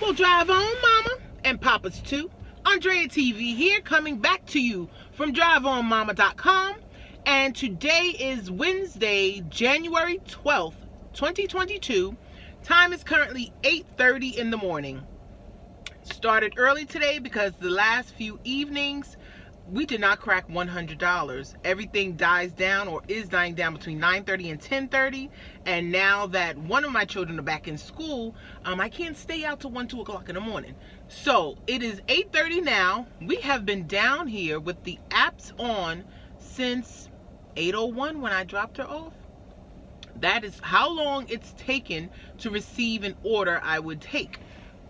Well, drive on, Mama, and Papa's too. Andrea TV here, coming back to you from driveonmama.com. And today is Wednesday, January 12th, 2022. Time is currently 8:30 in the morning. Started early today because the last few evenings we did not crack $100. Everything dies down or is dying down between 9:30 and 10:30. And now that one of my children are back in school, I can't stay out till 1, 2 o'clock in the morning. So it is 8:30 now. We have been down here with the apps on since 8:01 when I dropped her off. That is how long it's taken to receive an order I would take.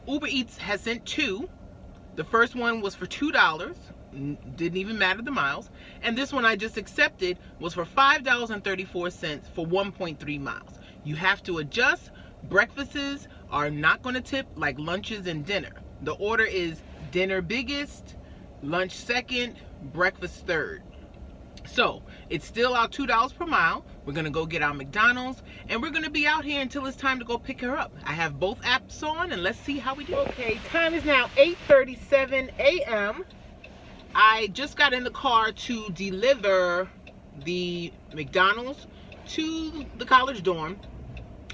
Uber Eats has sent two. The first one was for $2. Didn't even matter the miles. And this one I just accepted was for $5.34 for 1.3 miles. You have to adjust. Breakfasts are not going to tip like lunches and dinner. The order is dinner biggest, lunch second, breakfast third. So it's still our $2 per mile. We're going to go get our McDonald's and we're going to be out here until it's time to go pick her up. I have both apps on and let's see how we do. Okay, time is now 8:37 a.m. I just got in the car to deliver the McDonald's to the college dorm.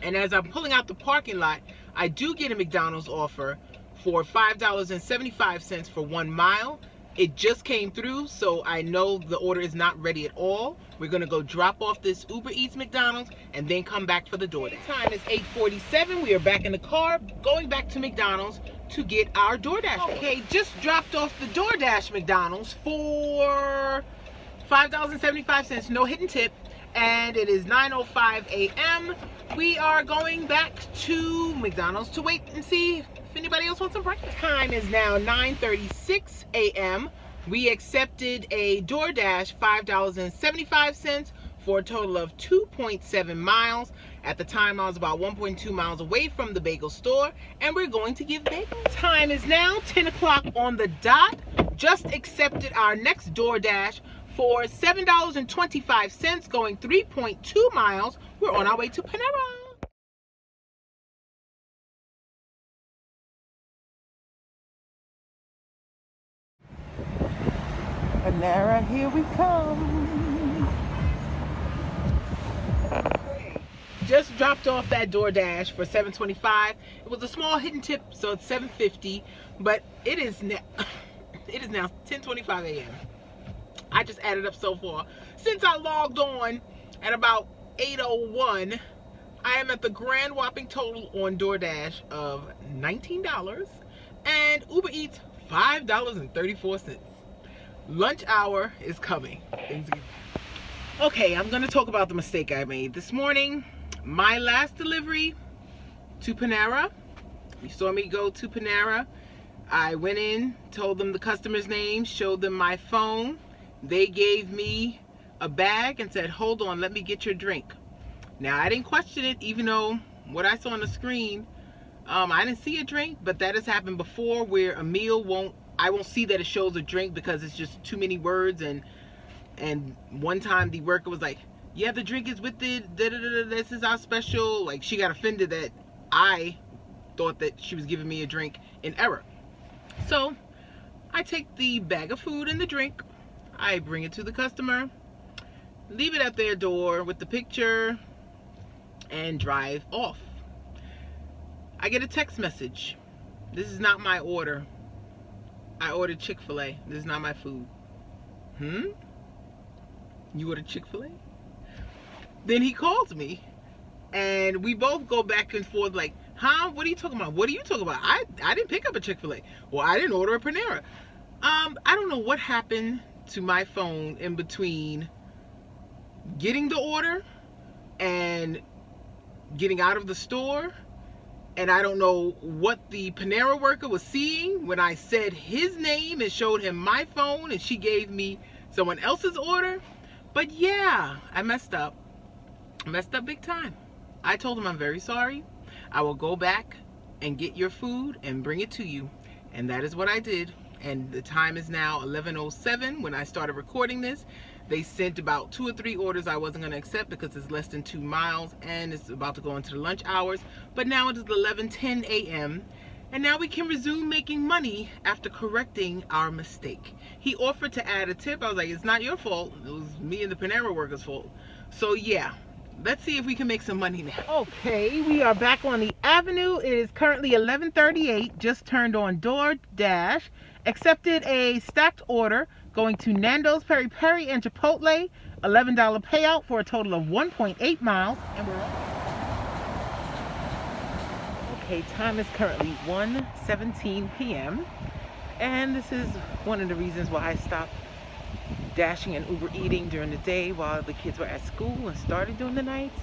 And as I'm pulling out the parking lot, I do get a McDonald's offer for $5.75 for 1 mile. It just came through, so I know the order is not ready at all. We're gonna go drop off this Uber Eats McDonald's and then come back for the DoorDash. Time is 8:47. We are back in the car, going back to McDonald's to get our DoorDash. Okay, just dropped off the DoorDash McDonald's for $5.75, no hidden tip, and it is 9:05 a.m. We are going back to McDonald's to wait and see if anybody else wants some breakfast. Time is now 9:36 a.m. We accepted a DoorDash $5.75 for a total of 2.7 miles. At the time, I was about 1.2 miles away from the bagel store, and we're going to give bagels. Time is now 10 o'clock on the dot. Just accepted our next DoorDash for $7.25, going 3.2 miles. We're on our way to Panera. Panera, here we come. Just dropped off that DoorDash for $7.25. It was a small hidden tip, so it's $7.50. But it is now 10:25 a.m. I just added up so far. Since I logged on at about 8:01, I am at the grand whopping total on DoorDash of $19 and Uber Eats $5.34. Lunch hour is coming. Okay, I'm gonna talk about the mistake I made this morning. My last delivery to Panera. You saw me go to Panera. I went in, told them the customer's name, showed them my phone. They gave me a bag and said, hold on, let me get your drink. Now, I didn't question it, even though what I saw on the screen, I didn't see a drink, but that has happened before where a meal I won't see that it shows a drink because it's just too many words. And one time the worker was like, yeah, the drink is with it, this is our special. Like, she got offended that I thought that she was giving me a drink in error. So I take the bag of food and the drink, I bring it to the customer, leave it at their door with the picture, and drive off. I get a text message. This is not my order. I ordered Chick-fil-A. This is not my food. You ordered Chick-fil-A? Then he calls me, and we both go back and forth like, huh? What are you talking about? What are you talking about? I didn't pick up a Chick-fil-A. Well, I didn't order a Panera. I don't know what happened to my phone in between getting the order and getting out of the store. And I don't know what the Panera worker was seeing when I said his name and showed him my phone and she gave me someone else's order. But yeah, I messed up. I messed up big time. I told him I'm very sorry. I will go back and get your food and bring it to you. And that is what I did. And the time is now 11:07 when I started recording this. They sent about 2 or 3 orders I wasn't going to accept because it's less than 2 miles and it's about to go into the lunch hours. But now it is 11:10 a.m. And now we can resume making money after correcting our mistake. He offered to add a tip. I was like, it's not your fault. It was me and the Panera workers' fault. So yeah, let's see if we can make some money now. Okay, we are back on the avenue. It is currently 11:38. Just turned on DoorDash. Accepted a stacked order going to Nando's, Peri Peri, and Chipotle. $11 payout for a total of 1.8 miles. And we're on. Okay, time is currently 1:17 p.m. and this is one of the reasons why I stopped dashing and Uber eating during the day while the kids were at school and started doing the nights.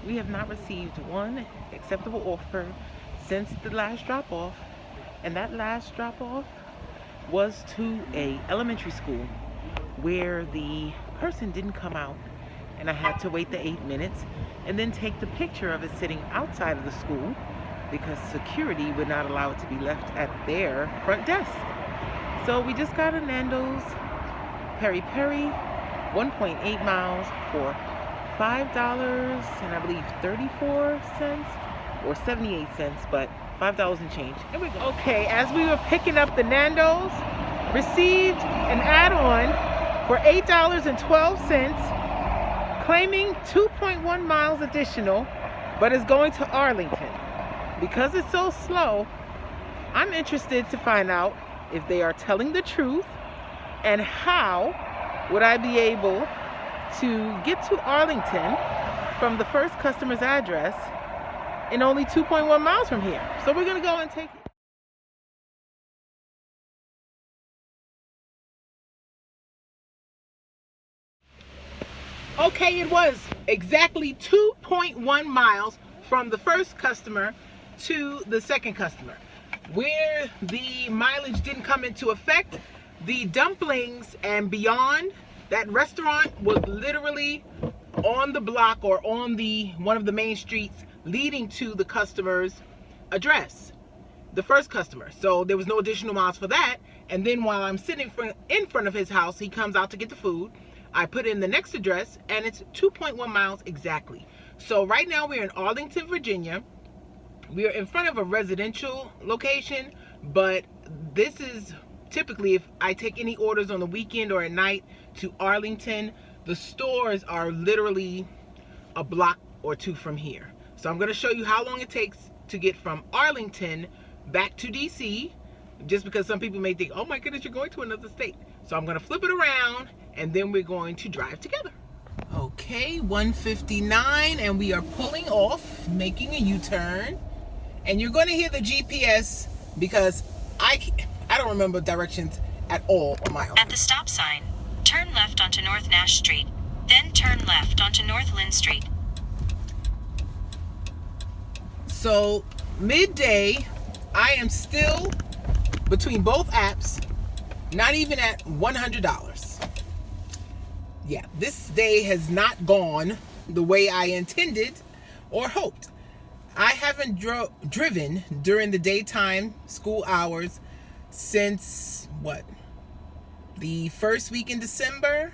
We have not received one acceptable offer since the last drop-off, and that last drop-off was to a elementary school where the person didn't come out, and I had to wait the 8 minutes and then take the picture of it sitting outside of the school because security would not allow it to be left at their front desk. So we just got a Nando's Peri Peri, 1.8 miles for $5 and I believe 34 cents or 78 cents, but $5 and change. Here we go. Okay, as we were picking up the Nando's, received an add-on for $8.12, claiming 2.1 miles additional, but is going to Arlington. Because it's so slow, I'm interested to find out if they are telling the truth and how would I be able to get to Arlington from the first customer's address in only 2.1 miles from here. So we're gonna go and take it. Okay, it was exactly 2.1 miles from the first customer to the second customer. Where the mileage didn't come into effect, the Dumplings and Beyond, that restaurant was literally on the block or on one of the main streets leading to the customer's address, the first customer. So there was no additional miles for that. And then while I'm sitting in front of his house, he comes out to get the food. I put in the next address and it's 2.1 miles exactly. So right now we're in Arlington, Virginia. We are in front of a residential location, but this is typically if I take any orders on the weekend or at night to Arlington, the stores are literally a block or two from here. So I'm going to show you how long it takes to get from Arlington back to DC, just because some people may think, oh my goodness, you're going to another state. So I'm going to flip it around and then we're going to drive together. Okay, 1:59 and we are pulling off, making a U-turn. And you're going to hear the GPS because I don't remember directions at all on my own. At the stop sign, turn left onto North Nash Street, then turn left onto North Lynn Street. So midday, I am still between both apps, not even at $100. Yeah, this day has not gone the way I intended or hoped. I haven't driven during the daytime school hours since, the first week in December.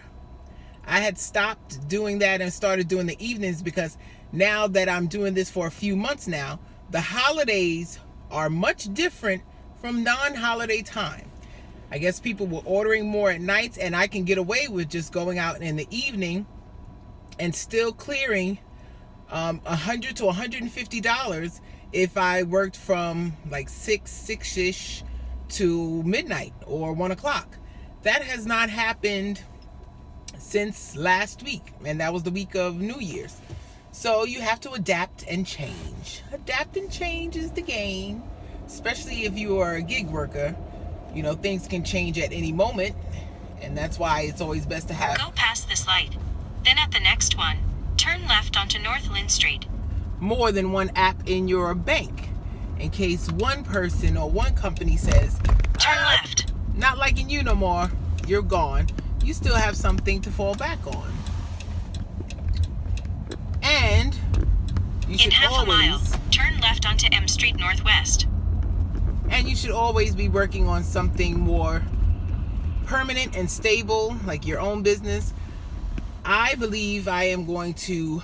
I had stopped doing that and started doing the evenings because now that I'm doing this for a few months now, the holidays are much different from non-holiday time. I guess people were ordering more at nights and I can get away with just going out in the evening and still clearing $100 to $150 if I worked from like 6-ish to midnight or 1 o'clock. That has not happened since last week, and that was the week of New Year's. So you have to adapt and change. Adapt and change is the game, especially if you are a gig worker. You know, things can change at any moment, and that's why it's always best to have... Go past this light, then at the next one, turn left onto North Lynn Street. More than one app in your bank, in case one person or one company says, turn left. Not liking you no more, you're gone. You still have something to fall back on. And you should in half always, a mile, turn left onto M Street Northwest. And you should always be working on something more permanent and stable, like your own business. I believe I am going to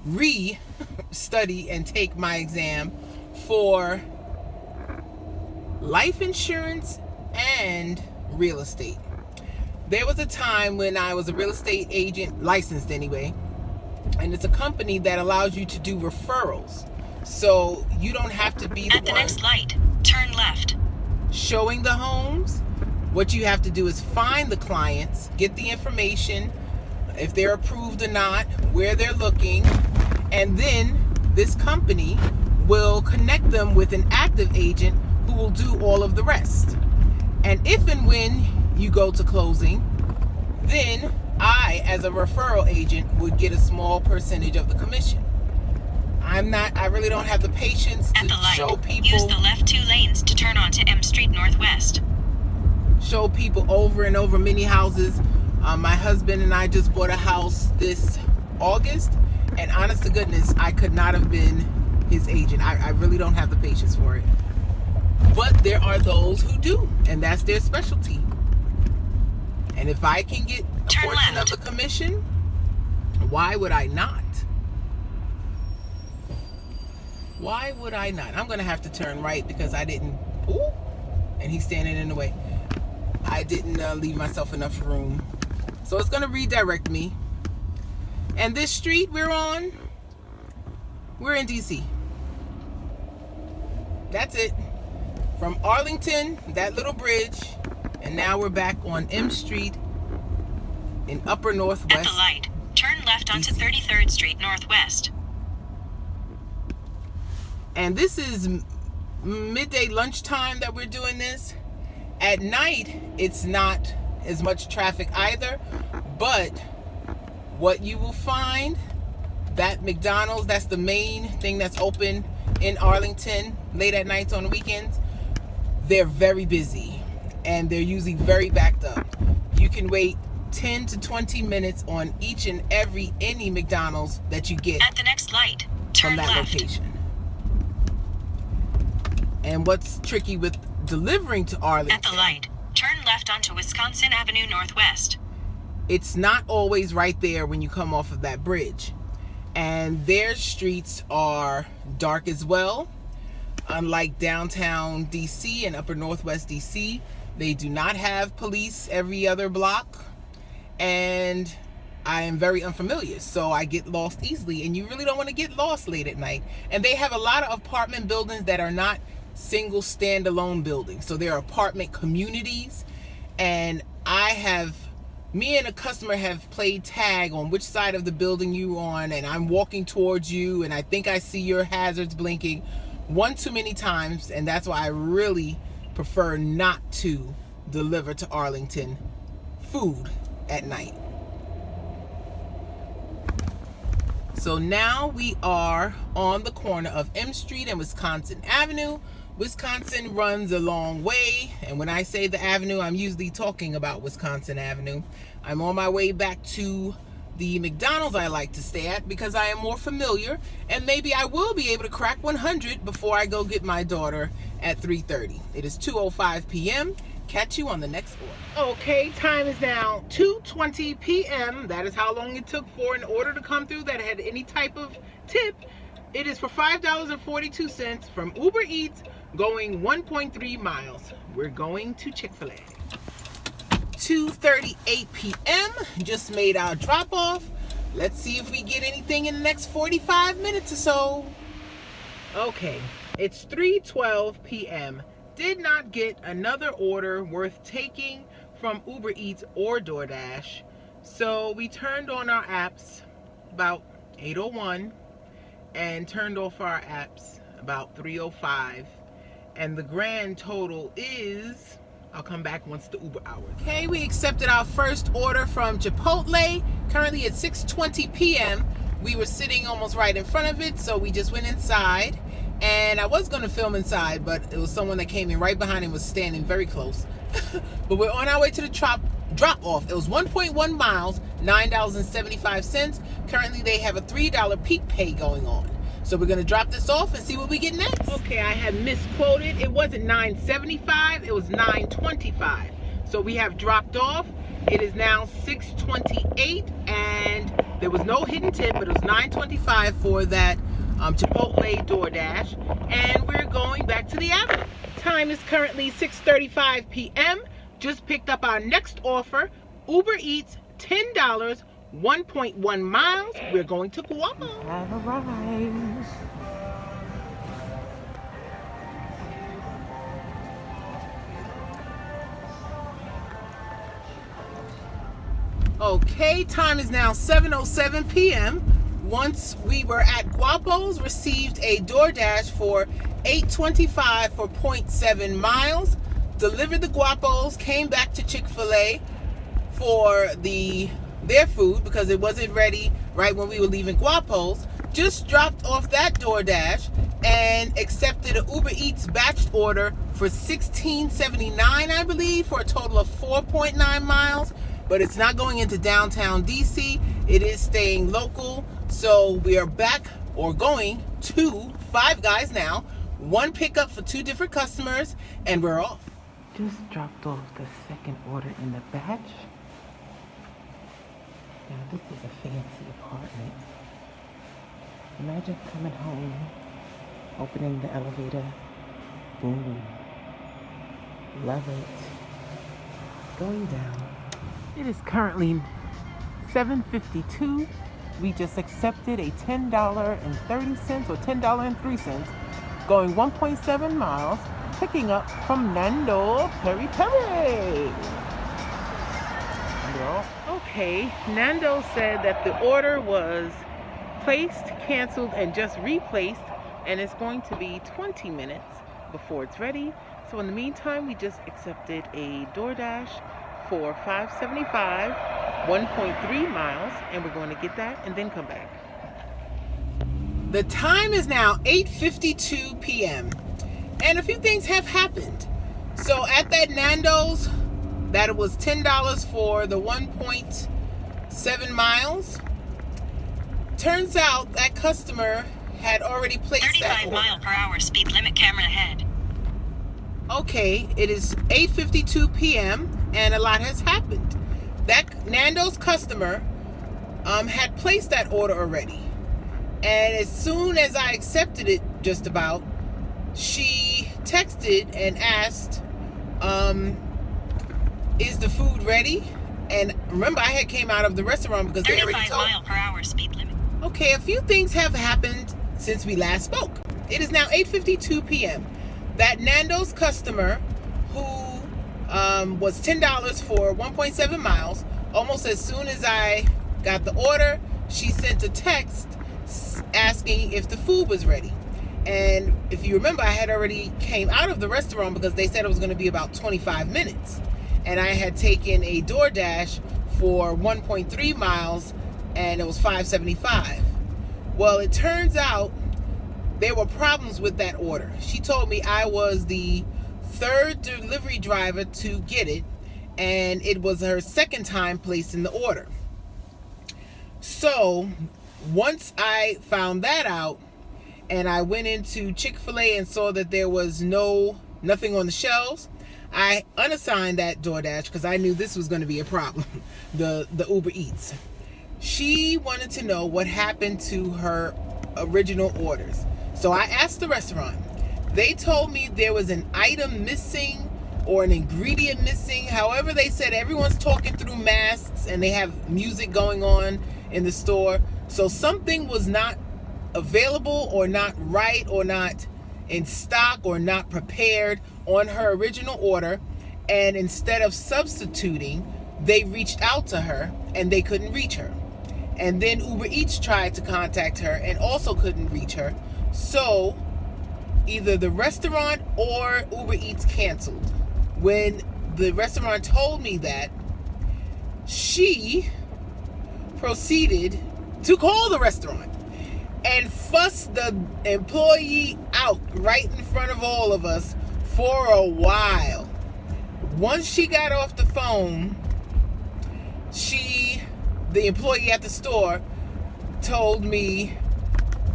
re-study and take my exam for life insurance and real estate. There was a time when I was a real estate agent, licensed anyway, and it's a company that allows you to do referrals. So you don't have to be the At the one next light, turn left. showing the homes. What you have to do is find the clients, get the information, if they're approved or not, where they're looking, and then this company will connect them with an active agent who will do all of the rest. And if and when you go to closing, then I, as a referral agent, would get a small percentage of the commission. I really don't have the patience At to the light, show people. use the left 2 lanes to turn onto M Street Northwest. Show people over and over many houses. My husband and I just bought a house this August, and honest to goodness, I could not have been his agent. I really don't have the patience for it. But there are those who do, and that's their specialty. And if I can get a Turn portion left. of the commission, why would I not? Why would I not? I'm going to have to turn right because I didn't. Ooh, and he's standing in the way. I didn't leave myself enough room. So it's going to redirect me. And this street we're on, we're in DC. That's it. From Arlington, that little bridge, and now we're back on M Street in Upper Northwest. At the light, turn left onto DC. 33rd Street Northwest. And this is midday lunchtime that we're doing this. At night, it's not as much traffic either, but what you will find, that McDonald's, that's the main thing that's open in Arlington late at nights on the weekends, they're very busy and they're usually very backed up. You can wait 10 to 20 minutes on each and any McDonald's that you get At the next light, turn from that left. location. And what's tricky with delivering to Arlington, At the light, turn left onto Wisconsin Avenue Northwest. it's not always right there when you come off of that bridge. And their streets are dark as well. Unlike downtown DC and Upper Northwest DC, they do not have police every other block. And I am very unfamiliar, so I get lost easily. And you really don't want to get lost late at night. And they have a lot of apartment buildings that are not single standalone buildings. So they're apartment communities. And me and a customer have played tag on which side of the building you on, and I'm walking towards you, and I think I see your hazards blinking one too many times, and that's why I really prefer not to deliver to Arlington food at night. So now we are on the corner of M Street and Wisconsin Avenue. Wisconsin runs a long way, and when I say the avenue, I'm usually talking about Wisconsin Avenue. I'm on my way back to the McDonald's I like to stay at because I am more familiar, and maybe I will be able to crack 100 before I go get my daughter at 3:30. It is 2:05 p.m. Catch you on the next order. Okay, time is now 2:20 p.m. That is how long it took for an order to come through that had any type of tip. It is for $5.42 from Uber Eats, going 1.3 miles. We're going to Chick-fil-A. 2:38 p.m. Just made our drop off. Let's see if we get anything in the next 45 minutes or so. Okay, it's 3:12 p.m. Did not get another order worth taking from Uber Eats or DoorDash. So we turned on our apps about 8:01 and turned off our apps about 3:05. And the grand total is, I'll come back once the Uber hour. Okay, we accepted our first order from Chipotle. Currently at 6:20 p.m. We were sitting almost right in front of it, so we just went inside. And I was going to film inside, but it was someone that came in right behind and was standing very close. But we're on our way to the drop off. It was 1.1 miles, $9.75. Currently they have a $3 peak pay going on. So we're going to drop this off and see what we get next. Okay, I had misquoted. It wasn't $9.75, it was $9.25. So we have dropped off. It is now 6:28, and there was no hidden tip, but it was $9.25 for that Chipotle DoorDash. And we're going back to the avenue. time is currently 6:35 p.m. Just picked up our next offer. Uber Eats, $10, 1.1 miles. We're going to Guamo. Have arrived. Okay, time is now 7:07 p.m. Once we were at Guapo's, received a DoorDash for $8.25 for 0.7 miles. Delivered the Guapo's, came back to Chick-fil-A for their food because it wasn't ready right when we were leaving Guapo's. Just dropped off that DoorDash and accepted an Uber Eats batched order for $16.79, I believe, for a total of 4.9 miles. But it's not going into downtown DC. It is staying local. So we are back or going to Five Guys now. One pickup for 2 different customers, and we're off. Just dropped off the second order in the batch. Now this is a fancy apartment. Imagine coming home, opening the elevator. Boom. Love it. Going down. It is currently 7:52. We just accepted a $10.30 or $10.03, going 1.7 miles, picking up from Nando Peri Peri. Okay, Nando said that the order was placed, canceled, and just replaced, and it's going to be 20 minutes before it's ready. So in the meantime, we just accepted a DoorDash for $5.75, 1.3 miles, and we're going to get that and then come back. The time is now 8:52 p.m. and a few things have happened. So at that Nando's, that it was $10 for the 1.7 miles. Turns out that customer had already placed that 35 order. mile per hour speed limit, camera ahead. Okay, it is 8:52 p.m. and a lot has happened. That Nando's customer had placed that order already. And as soon as I accepted it, just about, she texted and asked, is the food ready? And remember, I had came out of the restaurant because they already 35 told me. mile per hour speed limit. Okay, a few things have happened since we last spoke. It is now 8:52 p.m. That Nando's customer who was $10 for 1.7 miles, almost as soon as I got the order, she sent a text asking if the food was ready. And if you remember, I had already came out of the restaurant because they said it was going to be about 25 minutes. And I had taken a DoorDash for 1.3 miles and it was $5.75. Well, it turns out there were problems with that order. She told me I was the 3rd delivery driver to get it, and it was her 2nd time placing the order. So once I found that out, and I went into Chick-fil-A and saw that there was nothing on the shelves, I unassigned that DoorDash because I knew this was going to be a problem, the Uber Eats. She wanted to know what happened to her original orders. So I asked the restaurant. They told me there was an item missing or an ingredient missing. However, they said everyone's talking through masks and they have music going on in the store. So something was not available or not right or not in stock or not prepared on her original order. And instead of substituting, they reached out to her and they couldn't reach her. And then Uber Eats tried to contact her and also couldn't reach her. So either the restaurant or Uber Eats canceled. When the restaurant told me that, she proceeded to call the restaurant and fuss the employee out right in front of all of us for a while. Once she got off the phone, the employee at the store told me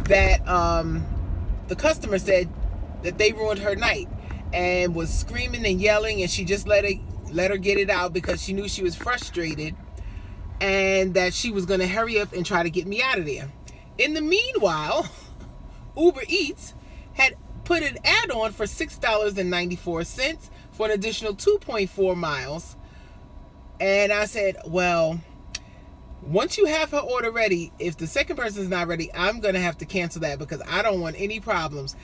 that the customer said that they ruined her night and was screaming and yelling, and she just let her get it out because she knew she was frustrated and that she was going to hurry up and try to get me out of there. In the meanwhile, Uber Eats had put an add-on for $6.94 for an additional 2.4 miles. And I said, well, once you have her order ready, if the second person is not ready, I'm going to have to cancel that because I don't want any problems.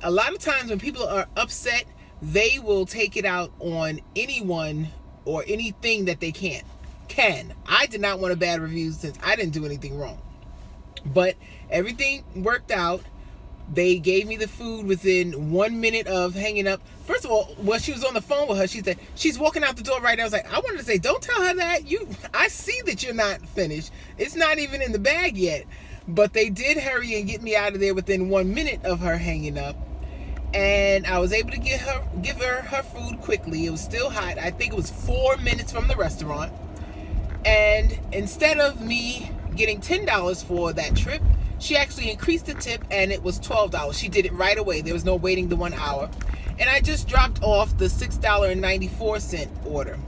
A lot of times when people are upset, they will take it out on anyone or anything that they can. I did not want a bad review since I didn't do anything wrong. But everything worked out. They gave me the food within 1 minute of hanging up. First of all, when she was on the phone with her, she said, she's walking out the door right now. I was like, I wanted to say, don't tell her that. I see that you're not finished. It's not even in the bag yet. But they did hurry and get me out of there within 1 minute of her hanging up. And I was able to give her her food quickly. It was still hot. I think it was 4 minutes from the restaurant. And instead of me getting $10 for that trip, she actually increased the tip and it was $12. She did it right away. There was no waiting the 1 hour. And I just dropped off the $6.94 order.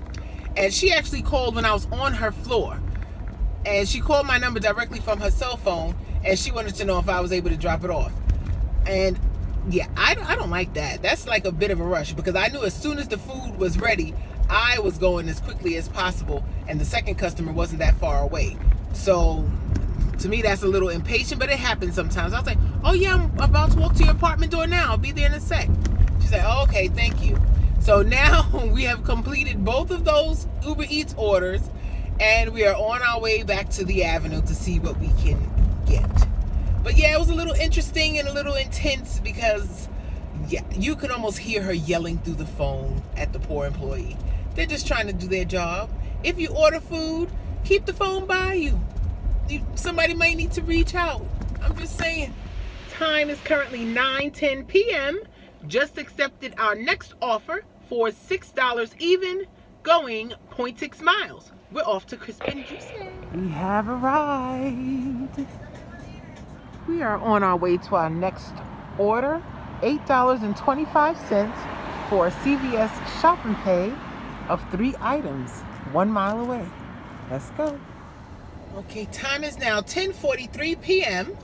And she actually called when I was on her floor. And she called my number directly from her cell phone and she wanted to know if I was able to drop it off. And yeah, I don't like that. That's like a bit of a rush because I knew as soon as the food was ready, I was going as quickly as possible and the second customer wasn't that far away. So to me, that's a little impatient, but it happens sometimes. I was like, oh yeah, I'm about to walk to your apartment door now. I'll be there in a sec. She's like, oh, okay, thank you. So now we have completed both of those Uber Eats orders and we are on our way back to the Avenue to see what we can get. But yeah, it was a little interesting and a little intense because yeah, you could almost hear her yelling through the phone at the poor employee. They're just trying to do their job. If you order food, keep the phone by you. Somebody might need to reach out. I'm just saying. Time is currently 9:10 p.m. Just accepted our next offer for $6 even, going 0.6 miles. We're off to Crisp and Juicy. We have arrived. We are on our way to our next order. $8.25 for a CVS shop and pay of 3 items, 1 mile away. Let's go. Okay, time is now 10:43 p.m.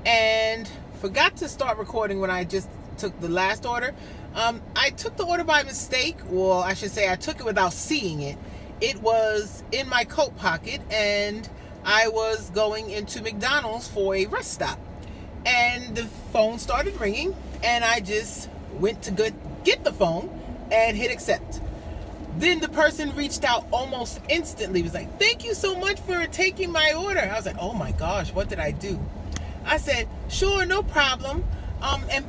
and forgot to start recording when I just took the last order. I took the order by mistake. Well, I should say I took it without seeing it. It was in my coat pocket and I was going into McDonald's for a rest stop. And the phone started ringing and I just went to get the phone and hit accept. Then the person reached out almost instantly. He was like, thank you so much for taking my order. I was like, oh my gosh, what did I do? I said, sure, no problem. And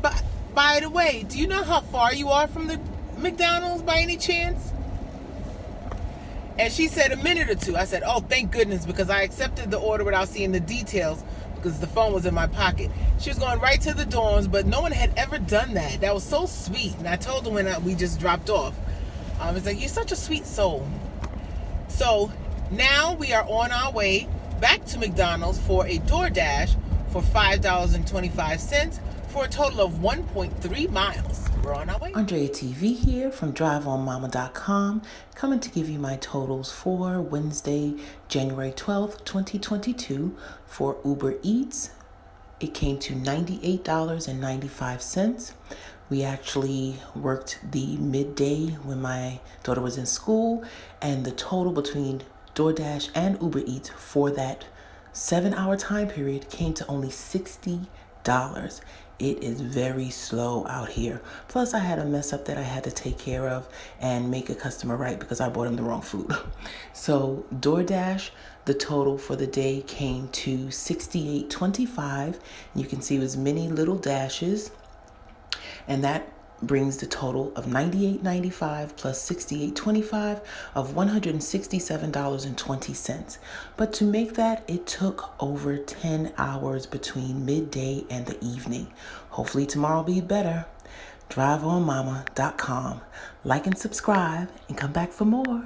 by the way, do you know how far you are from the McDonald's by any chance? And she said a minute or two. I said, oh, thank goodness, because I accepted the order without seeing the details because the phone was in my pocket. She was going right to the dorms, but no one had ever done that. That was so sweet. And I told her when we just dropped off. I was like, you're such a sweet soul. So now we are on our way back to McDonald's for a DoorDash for $5.25 for a total of 1.3 miles. We're on our way. Andrea TV here from DriveOnMama.com, coming to give you my totals for Wednesday, January 12th, 2022 for Uber Eats. It came to $98.95. We actually worked the midday when my daughter was in school, and the total between DoorDash and Uber Eats for that 7-hour time period came to only $60. It is very slow out here. Plus, I had a mess up that I had to take care of and make a customer right because I bought him the wrong food. So DoorDash, the total for the day came to $68.25. You can see it was many little dashes. And that brings the total of $98.95 plus $68.25 of $167.20. But to make that, it took over 10 hours between midday and the evening. Hopefully tomorrow will be better. DriveOnMama.com. Like and subscribe and come back for more.